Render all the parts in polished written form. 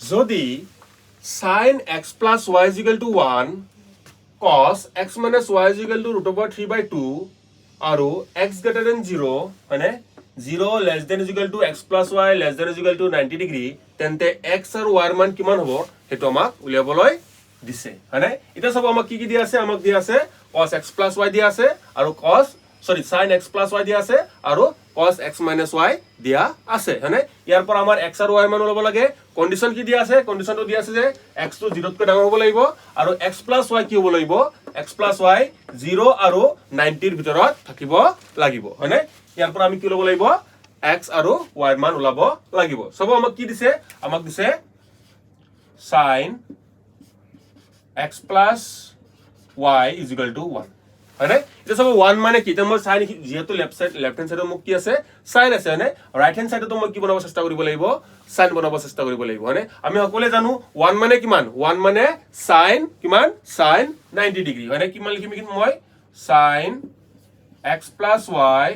যদি sin x plus y is equal to 1 cos x minus y is equal to root over 3 by 2 আৰু x greater than 0 মানে 0 less than is equal to x plus y less than is equal to 90 degree তেন্তে x আৰু y ৰ মান কিমান হ'ব হেতু আমাক উলিয়াবলৈ দিছে মানে এটা সব আমাক কি দিয়া আছে আমাক দিয়া আছে cos x plus y দিয়া আছে আৰু sin x plus y দিয়া আছে আৰু cos x minus y দিয়া আছে মানে ইয়াৰ পৰা আমাৰ x আৰু y মান ওলাব লাগে কন্ডিশন কি দিয়া আছে কন্ডিশনটো দিয়া আছে যে x টো 0 তকৈ ডাঙৰ হ'ব লাগিব আৰু x plus y কি হ'ব লাগিব x plus y 0 আৰু 90 ৰ ভিতৰত থাকিব লাগিব মানে ইয়াৰ পৰা আমি কি ল'ব লাগিব x আৰু y মান ওলাব লাগিব সব আমাক কি দিছে আমাক দিছে sin x plus y is equal to 1 হয়নে এটা সব 1 মানে কি মই sin যেহেতু লেফট হ্যান্ড সাইডে মোক কি আছে sin আছে হয়নে রাইট হ্যান্ড সাইডে তো মই কি বনাব চেষ্টা কৰিব লাগিব sin বনাব চেষ্টা কৰিব লাগিব হয়নে আমি সকলোৱে জানো 1 মানে কিমান 1 মানে sin কিমান sin 90 ডিগ্ৰী হয়নে কিমান লিখিম মই sin x plus y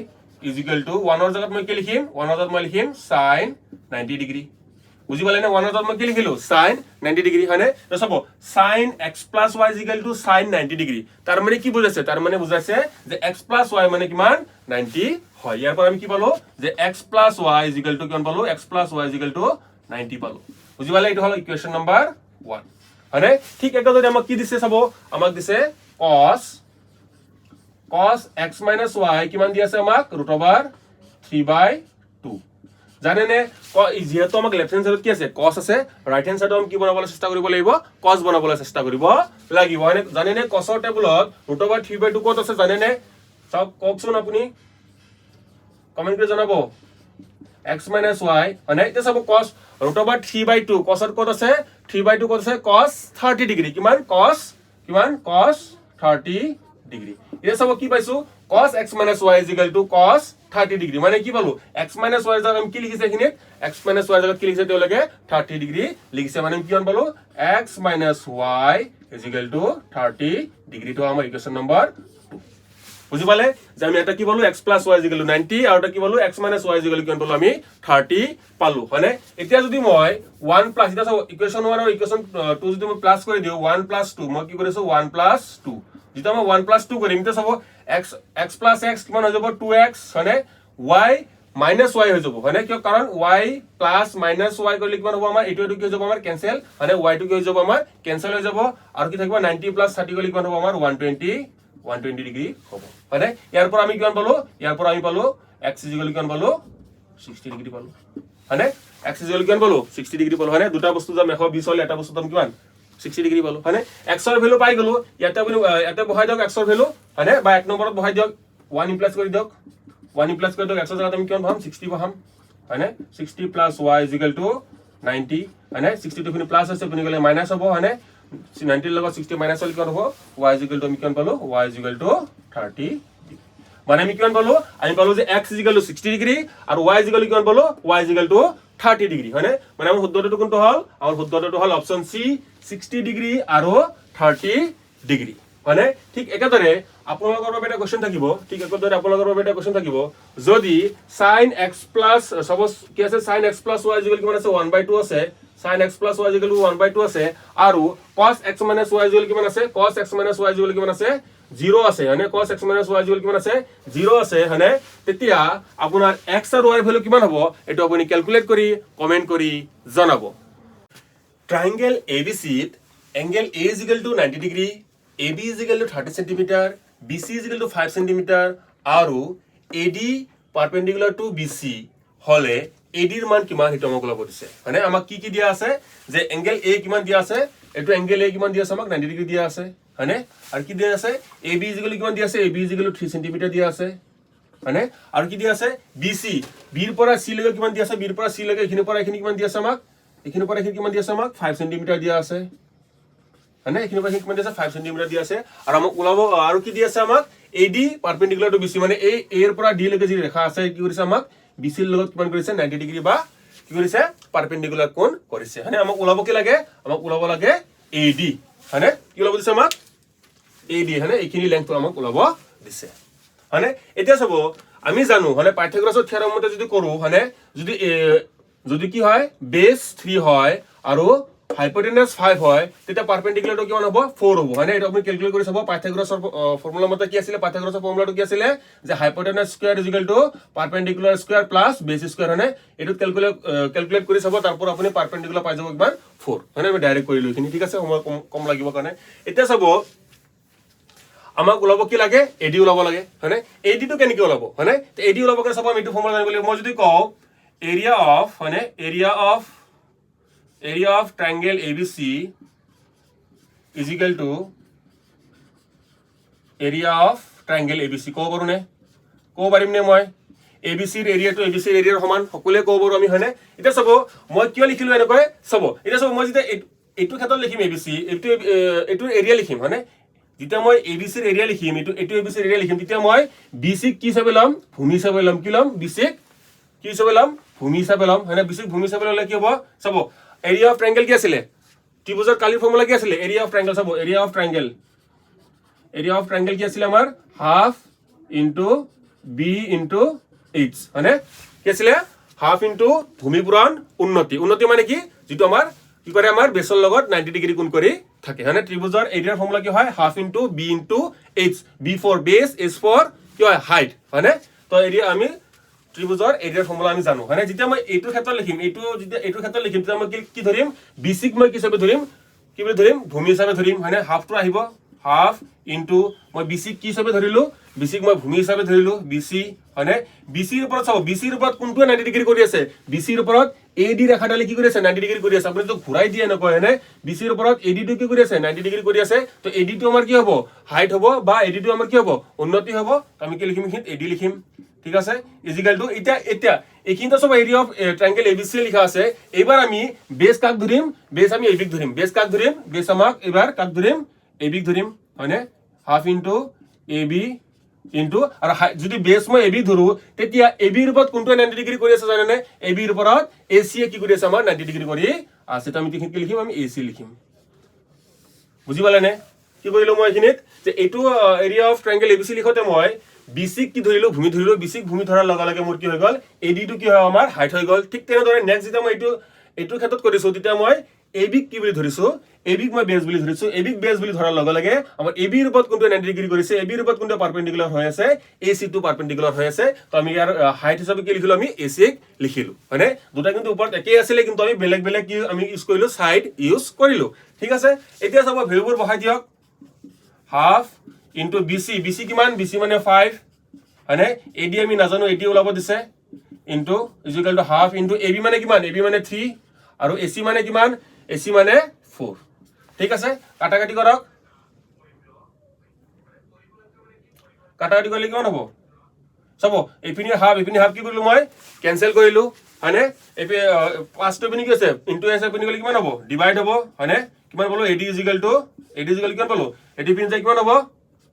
is equal to 1 ৰ জায়গাত মই কি লিখিম 1 ৰ জায়গাত মই লিখিম sin 90 ডিগ্ৰী বুজি পালে না 1 ৰ জায়গাত মই কি লিখিলো sin 90 ডিগ্ৰী হয়নে তো সব sin x plus y is equal to sin 90 degree তাৰ মানে কি বুজাইছে তাৰ মানে বুজাইছে যে x plus y মানে কিমান 90 হয় ইয়াৰ পৰা আমি কি পালো যে x plus y is equal to কিমান পালো x plus y is equal to 90 পালো বুজি পালে এটা হলো ইকুয়েশন নাম্বার 1 হয়নে ঠিক একেদৰে আমাক কি দিছে চাব আমাক দিছে cos x minus y কিমান দি আছে আমাক √3/2 জানে নে যেহেতু আমাক লেফট হ্যান্ড সাইডত কি আছে cos আছে রাইট হ্যান্ড সাইডত আমি কি বনাবলৈ চেষ্টা কৰিব লাগিব cos বনাবলৈ চেষ্টা কৰিব লাগিব জানে নে cos ৰ টেবুলত √3/2 কত আছে জানে নে সব কওকচোন আপুনি কমেন্ট কৰি জনাব x minus y মানে এটা সব cos √3/2 cos ৰ কত আছে 3/2 কত আছে cos 30 ডিগ্ৰী কিমান cos 30 ডিগ্ৰী এটা সব কি পাইছো cos x minus y is equal to cos 30 degree মানে কি পালো x minus y জায়গাত আমি কি লিখিছে এখানে x minus y জায়গাত কি লিখিছে তেওঁলোকে 30 ডিগ্ৰী লিখিছে মানে কি হন পালো x minus y is equal to 30 degree তো আমাৰ ইকুয়েশন নাম্বার 2 বুজি পালে যে আমি এটা কি পালো x plus y is equal to 90 আৰু এটা কি পালো x minus y is equal to কিমান পালো আমি 30 পালো মানে এতিয়া যদি মই 1 plus এটা ইকুয়েশন 1 আৰু ইকুয়েশন 2 যদি মই প্লাস কৰি দিও 1 plus 2 মই কি কৰিছো 1 plus 2 যেটা মই 1 plus 2 কৰিম তে সব x plus x কিমান হৈ যাব 2x হয়নে y minus y হৈ যাব হয়নে কিয় কাৰণ y plus minus y কৰিলে কিমান হ'ব আমাৰ এটো কি হৈ যাব আমাৰ ক্যান্সেল মানে y টো কি হৈ যাব আমাৰ ক্যান্সেল হৈ যাব আৰু কি থাকিব 90 plus 30 কৰিলে কিমান হ'ব আমাৰ 120 ডিগ্ৰী হ'ব হয়নে ইয়াৰ পৰা আমি কিমান পালো ইয়াৰ পৰা আমি পালো x কিমান পালো 60 ডিগ্ৰী পালো হয়নে x কিমান পালো 60 ডিগ্ৰী পালো হয়নে দুটা বস্তু যাম 120 হলে এটা বস্তু দাম কিমান 60 ডিগ্ৰী পালো হয়নে x ৰ ভ্যালু পাই গলো ইয়াতে বহাই দিয়ক x ৰ ভ্যালু হয়নে বা এক নম্বৰত বহাই দিয়ক 1 ইমপ্লাস কৰি দিয়ক 1 ইমপ্লাস কৰি দিয়ক x ৰ জায়গাত আমি কিমান পাম 60 বহাম হয়নে 60 plus y is equal to 90 হয়নে 60 টো প্লাস আছে আপুনি গলে মাইনাস হ'ব হয়নে 90 লগত 60 মাইনাস হলে কিমান হ'ব y is equal to আমি কিমান পালো y is equal to 30 মানে আমি কিমান পালো আমি পালো যে x is equal to 60 degree আৰু y is equal to কিমান পালো y is equal to 30 degree হয়নে মানে আমাৰ শুদ্ধটো কোনটো হল আমাৰ শুদ্ধটো হল অপচন সি 60 ডিগ্ৰী আৰু 30 ডিগ্ৰী মানে ঠিক একেদৰে আপোনালোকৰ বাবে এটা কোৱেশ্চন থাকিব ঠিক একেদৰে আপোনালোকৰ বাবে এটা কোৱেশ্চন থাকিব যদি sin x plus সপোজ কি আছে sin x plus y কিমান আছে 1/2 আছে sin x plus y 1/2 আছে আৰু cos x minus y কিমান আছে cos x minus y কিমান আছে 0 আছে মানে cos x minus y কিমান আছে 0 আছে মানে তেতিয়া আপোনাৰ x আৰু y ভ্যালু কিমান হ'ব এটো আপুনি ক্যালকুলেট কৰি কমেন্ট কৰি জনাব triangle ABC angle A is equal to 90 degree AB is equal to 30 cm BC is equal to 5 cm আৰু AD perpendicular to BC হলে AD ৰ মান কিমান হিটো আমাক ওলাব দিছে মানে আমাক কি দিয়া আছে যে angle A কিমান দিয়া আছে এটো angle A কিমান দিয়া আছে আমাক 90 ডিগ্ৰী দিয়া আছে হয়নে আৰু কি দিয়া আছে AB is equal to কিমান দিয়া আছে AB is equal to 3 cm দিয়া আছে হয়নে আৰু কি দিয়া আছে BC B ৰ পৰা C লৈকে কিমান দিয়া আছে B ৰ পৰা C লৈকে এখিনি পৰা এখিনি কিমান দিয়া আছে আমাক এখিনি পৰা এখিনি কিমান দিয়া আছে আমাক 5 cm দিয়া আছে হয়নে এখিনি পৰা কিমান দিয়া আছে 5 cm দিয়া আছে আৰু আমাক ওলাব আৰু কি দিয়া আছে আমাক AD perpendicular to BC মানে A এর পৰা D লৈকে যি ৰেখা আছে কি কৰিছে আমাক BC ৰ লগত কিমান কৰিছে 90 ডিগ্ৰী বা কি কৰিছে পাৰপেন্ডিকুলাৰ কোণ কৰিছে হয়নে আমাক ওলাব কি লাগে আমাক ওলাব লাগে AD হয়নে কি ওলাব দিছে আমাক AD হয়নে এইখিনি লেংথটো আমাক ওলাব দিছে হয়নে এতিয়া চাব আমি জানো হয়নে পাইথাগোৰাছৰ থিওৰেম মতে যদি কৰো হয়নে যদি কি হয় বেস 3 হয় আৰু হাইপোটেনাস 5 হয় তেতিয়া পারপেন্ডিকুলারটো কিমান হ'ব 4 হ'ব হয়নে এটা আপুনি ক্যালকুলেট কৰি চাব পাইথাগোৰাছৰ ফৰ্মুলা মতে কি আছিল পাইথাগোৰাছৰ ফৰ্মুলাটো কি আছিল যে hypotenuse square perpendicular square plus base square হয়নে এটো ক্যালকুলেট কৰি চাব তাৰপৰ আপুনি পাৰপেন্ডিকুলাৰ পাই যাব কিমান 4 হয়নে আমি ডাইৰেক্ট কৰিলো এখিনি ঠিক আছে সময় কম লাগিব কাৰণে এতিয়া চাব আমাক ওলাব কি লাগে এডি ওলাব লাগে হয়নে এডি টো কেনেকৈ ওলাব হয়নে এডি ওলাব কাৰণে চাব আমি এটো ফৰ্মুলা জানিব লাগিব মই যদি কওঁ এৰিয়া অফ হয়নে area of triangle ABC is equal to area of triangle ABC কব পাৰো নে কব পাৰিম নে মই ABC ৰ এৰিয়া টু ABC ৰ এৰিয়াৰ সমান সকলে কব পাৰো আমি হয়নে এটা চাব মই কিয় লিখিলো এনেকৈ চাব এটা চাব মই যেতিয়া এইটো ক্ষেত্ৰত লিখিম ABC এইটো এৰিয়া লিখিম হয়নে যেতিয়া মই ABC ৰ এৰিয়া লিখিম এইটো ABC ৰ এৰিয়া লিখিম তেতিয়া মই BC কি হিচাপে লম ভূমি হিচাপে লম কি লম BC কি হিচাপে লম ভূমি হিচাপে লম হয়নে BC ভূমি হিচাপে ললে কি হ'ব চাব area of triangle কি আছিল ত্ৰিভুজৰ কালিৰ ফৰ্মুলা কি আছিল area of triangle চাব area of triangle কি আছিল আমাৰ half into b into h মানে কি আছিল half into ভূমি পূৰণ উন্নতি মানে কি যেটো আমাৰ কি কৰে আমাৰ বেছৰ লগত 90 ডিগ্ৰী কোণ কৰি থাকে মানে ত্ৰিভুজৰ এৰিয়াৰ ফৰ্মুলা কি হয় half into b into h b for base h for কি হয় height মানে তো এৰিয়া আমি ত্ৰিভুজৰ এৰিয়াৰ ফৰ্মুলা আমি জানো মানে যেতিয়া মই এইটো ক্ষেত্ৰত লিখিম এইটো ক্ষেত্ৰত লিখিম তেতিয়া মই কি ধৰিম বিসিক মই কি হিচাপে ধৰিম কি বুলি ধৰিম ভূমি হিচাপে ধৰিম মানে হাফ টো আহিব হাফ ইনটু মই বিসিক কি হিচাপে ধৰিলো বিসিক মই ভূমি হিচাপে ধৰিলো বিসি মানে বিসিৰ ওপৰত চাও বিসিৰ ওপৰত কোনটো 90 ডিগ্ৰী কৰি আছে বিসিৰ ওপৰত এডি ৰেখাডালে কি কৰি আছে 90 ডিগ্ৰী কৰি আছে আপুনি তো ঘূৰাই দিয়ে নকয় হয়নে বিসিৰ ওপৰত এডি টো কি কৰি আছে 90 ডিগ্ৰী কৰি আছে তো এডি টো আমাৰ কি হ'ব হাইট হ'ব বা এডি টো আমাৰ কি হ'ব উন্নতি হ'ব আমি কি লিখিম এডি লিখিম ঠিক আছে ইজিক্যাল টু এটা এইখিনিতে সব এরিয়া অফ ট্রায়াঙ্গেল এবিসি লিখা আছে এবাৰ আমি বেস কাক ধৰিম বেস আমি এবিক ধৰিম বেস কাক ধৰিম বেস আমাক এবাৰ কাক ধৰিম এবিক ধৰিম হয়নে হাফ ইনটু এবি ইনটু আৰু যদি বেস মই এবি ধৰু তেতিয়া এবিৰ ওপৰত কোনটো 90 ডিগ্ৰী কৰি আছে জানেনে এবিৰ ওপৰত এসি কি কৰি আছে আমাৰ 90 ডিগ্ৰী কৰি আছে তো আমি কি লিখিম আমি এসি লিখিম বুজি পালেনে কি কৰিলো মই এখিনিত যে এইটো এৰিয়া অফ ট্ৰায়াঙ্গেল এবিসি লিখোতে মই বিসিক কি ধৰিলো ভূমি বিসিক ভূমি ধৰাৰ লগে লগে মোৰ কি হৈ গল এডি টো কি হয় আমাৰ হাইট হৈ গল ঠিক তেনেদৰে নেক্সট যেতিয়া মই এইটো ক্ষেত্ৰত কৰিছো তেতিয়া মই এবিক কি বুলি ধৰিছো এবিক মই বেস বুলি ধৰিছো এবিক বেস বুলি ধৰাৰ লগে লগে আমাৰ এবিৰ ওপৰত কোনটো 90 ডিগ্ৰী কৰিছে এবিৰ ওপৰত কোনটো পাৰপেন্ডিকুলাৰ হৈ আছে এসি টো পাৰপেন্ডিকুলাৰ হৈ আছে তো আমি ইয়াৰ হাইট হিচাপে কি লিখিলো আমি এসি লিখিলো মানে দুটা কিন্তু ওপৰত একেই আছিল কিন্তু আমি বেলেগ বেলেগ কি আমি ইউজ কৰিলো সাইড ইউজ কৰিলো ঠিক আছে এতিয়া চাব ভ্যালুবোৰ বহাই দিয়ক হাফ ইনটু বিসি কিমান বিসি মানে 5 হয়নে এডি আমি নাজানো এডি ওলাব দিছে into equal to half into AB মানে কিমান এবি মানে 3 আৰু এসি মানে কিমান এসি মানে 4 ঠিক আছে কাটাকাটি কৰক কাটাকাটি কৰিলে কিমান হ'ব চাব এপিনি হাফ কি কৰিলো মই কেনসেল কৰিলো হয়নে এপি 5 টো পিনি কি আছে ইনটু এস পিনি কৰিলে কিমান হ'ব ডিভাইড হ'ব হয়নে কিমান পালো এডি ইকুয়াল কিমান পালো এডি পিন যায় কিমান হ'ব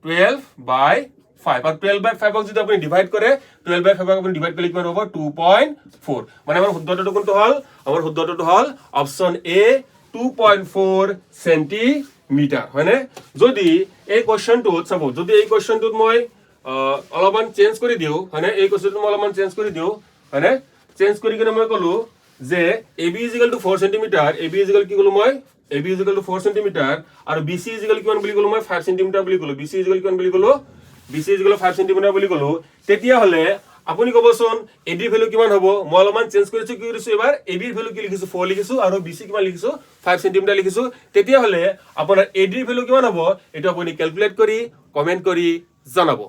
12/5 আর 12/5 ক যদি আপনি ডিভাইড করে 12/5 ক আপনি ডিভাইড করলে কিমান হ'ব 2.4 মানে আমাৰ শুদ্ধটো কোনটো হল আমাৰ শুদ্ধটো হল অপশন এ 2.4 সেন্টিমিটার হয়নে যদি এই কোশ্চেনটোত চাব যদি এই কোশ্চেনটোত মই অলপমান চেঞ্জ কৰি দিও হয়নে এই কোশ্চেনটো মই অলপমান চেঞ্জ কৰি দিও হয়নে চেঞ্জ কৰি কিনে মই কলো যে AB = 4 সেন্টিমিটাৰ AB কি কলো মই AB = 4 সেন্টিমিটাৰ আৰু BC কিমান বুলি কলো মই 5 সেন্টিমিটার বুলি কলো BC কিমান বুলি কলো BC 5 সেন্টিমিটার বুলি কলো তেতিয়া হলে আপুনি কবচোন AD ভ্যালু কিমান হ'ব মই অলপমান চেঞ্জ কৰিছো কি কৰিছো এবাৰ AB ভ্যালু কি লিখিছো 4 লিখিছো আৰু BC কিমান লিখিছো 5 সেন্টিমিটাৰ লিখিছো তেতিয়া হলে আপোনাৰ AD ভ্যালু কিমান হ'ব এটা আপুনি ক্যালকুলেট কৰি কমেন্ট কৰি জনাব